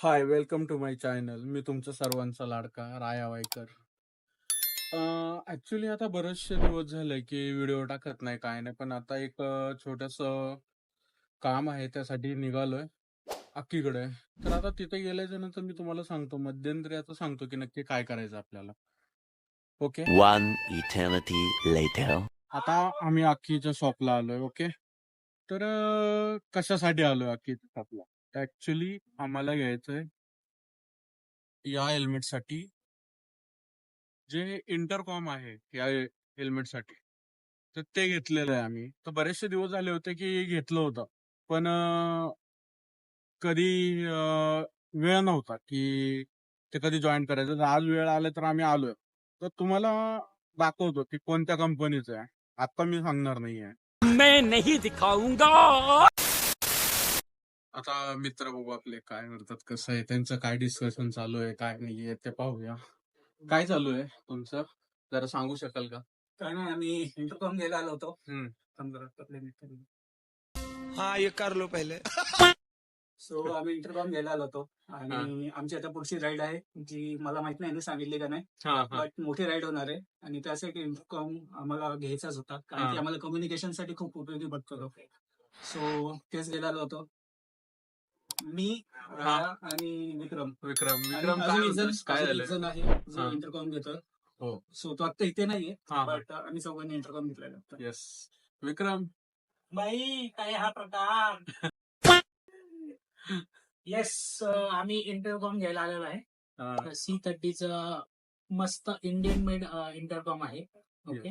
High, welcome to my channel. मी तुमचा सर्वांचा लाडका राया वायकर. ॲक्चुअली आता बरेचसे दिवस झाले की व्हिडिओ टाकत नाही, काय नाही. पण आता एक छोटंसं काम आहे, त्यासाठी निघालोय अक्कीकडे. तर आता तिथे गेल्याच्या नंतर मी तुम्हाला सांगतो, मध्यंतरी आता सांगतो की नक्की काय करायचं आपल्याला. ओके. One eternity later. आता आम्ही अक्कीच्या शॉपला आलोय. ओके. तर कशासाठी आलोय अक्कीच्या शॉपला? तर ॲक्चुअली आम्हाला घ्यायचंय या हेल्मेटसाठी जे इंटरकॉम आहे या हेल्मेटसाठी. तर ते घेतलेलं आहे आम्ही. तर बरेचसे दिवस झाले होते की घेतलं होतं. पण कधी वेळ नव्हता की ते कधी जॉईन करायचं. तर आज वेळ आला तर आम्ही आलोय. तर तुम्हाला दाखवतो की कोणत्या कंपनीचं आहे. आता मी सांगणार नाहीये. मैं नहीं दिखाऊंगा। आता मित्र बघू आपले काय करतात, कसं आहे, त्यांचं काय डिस्कशन चालू आहे, काय नाहीये ते पाहूया. काय चालू आहे तुमचं? जरा सांगू शकाल का? काय नाही, आम्ही इंटरकॉम घ्यायला आलो होतो. हम्म. 15 मिनिटं. हाँ ये कर लो पहले. सो आम्ही इंटरकॉम घ्यायला आलो होतो आणि आमची आता पुढची राईड आहे, जी मला माहित नाही यांनी सांगितली का नाही, हा हा बट मोठी राईड होणार आहे आणि त्यासाठी इंटरकॉम आम्हाला घ्यायचाच होता, कारण की आम्हाला कम्युनिकेशन साठी खूप उपयोगी पडतो तो. सो तेच घ्यायला आलो होतो. मी, राया आणि विक्रम. विक्रम आणि विक्रम काय अजून एक म्हणतोस? काय अजून एक झालं? जण आहे जो हा. इंटरकॉम घेतोय. हो. सो तो आता इथे नाहीये, हा. बट आम्ही चौघांनी इंटरकॉम घेतलेला होता. येस. विक्रम. बाई काय हा प्रकार. येस, आम्ही इंटरकॉम घ्यायला आलेलो आहे. हा. C30चं मस्त इंडियन मेड इंटरकॉम आहे. ओके.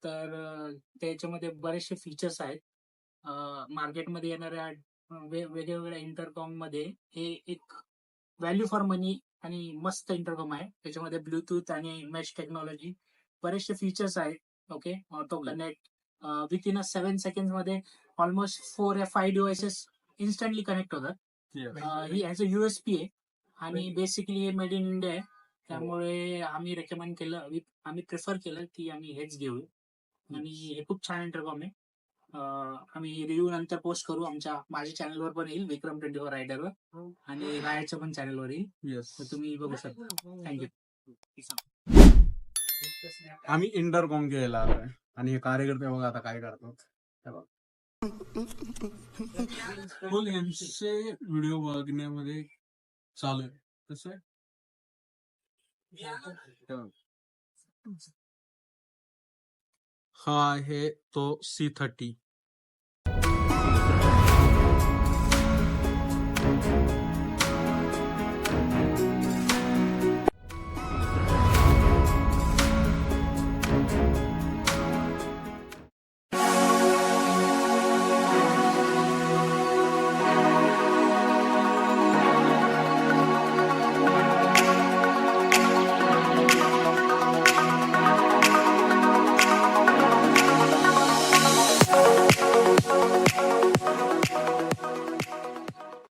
तर त्याच्यामध्ये बरेचसे फीचर्स आहेत. मार्केटमध्ये येणाऱ्या वेगवेगळ्या इंटरकॉम मध्ये हे एक व्हॅल्यू फॉर मनी आणि मस्त इंटरकॉम आहे. त्याच्यामध्ये ब्लूटूथ आणि मेश टेक्नॉलॉजी बरेचसे फीचर्स आहेत. Okay. Auto connect with in 7 second मध्ये ऑलमोस्ट 4 या 5 डिव्हाइसेस इन्स्टंटली कनेक्ट होतात. ही ॲज अ USP आहे आणि बेसिकली हे मेड इन इंडिया आहे. त्यामुळे आम्ही रेकमेंड केलं, आम्ही प्रिफर केलं की आम्ही हेच घेऊ आणि हे खूप छान इंटरकॉम आहे. आम्ही रिव्ह्यू नंतर पोस्ट करू, माझ्या चॅनलवर पण येईल, विक्रम 24 रायडरवर, आणि रायाच्या पण चॅनलवर येईल. येस. तर तुम्ही बघू शकता. थँक्यू. आम्ही इंटरकॉम घ्यायला आलोय आणि हे कार्यकर्ते बघा आता काय करतात. हे बघा. फुल यांचे व्हिडिओ बघण्यामध्ये चालू आहे. कसं आहे? हा आहे तो C30.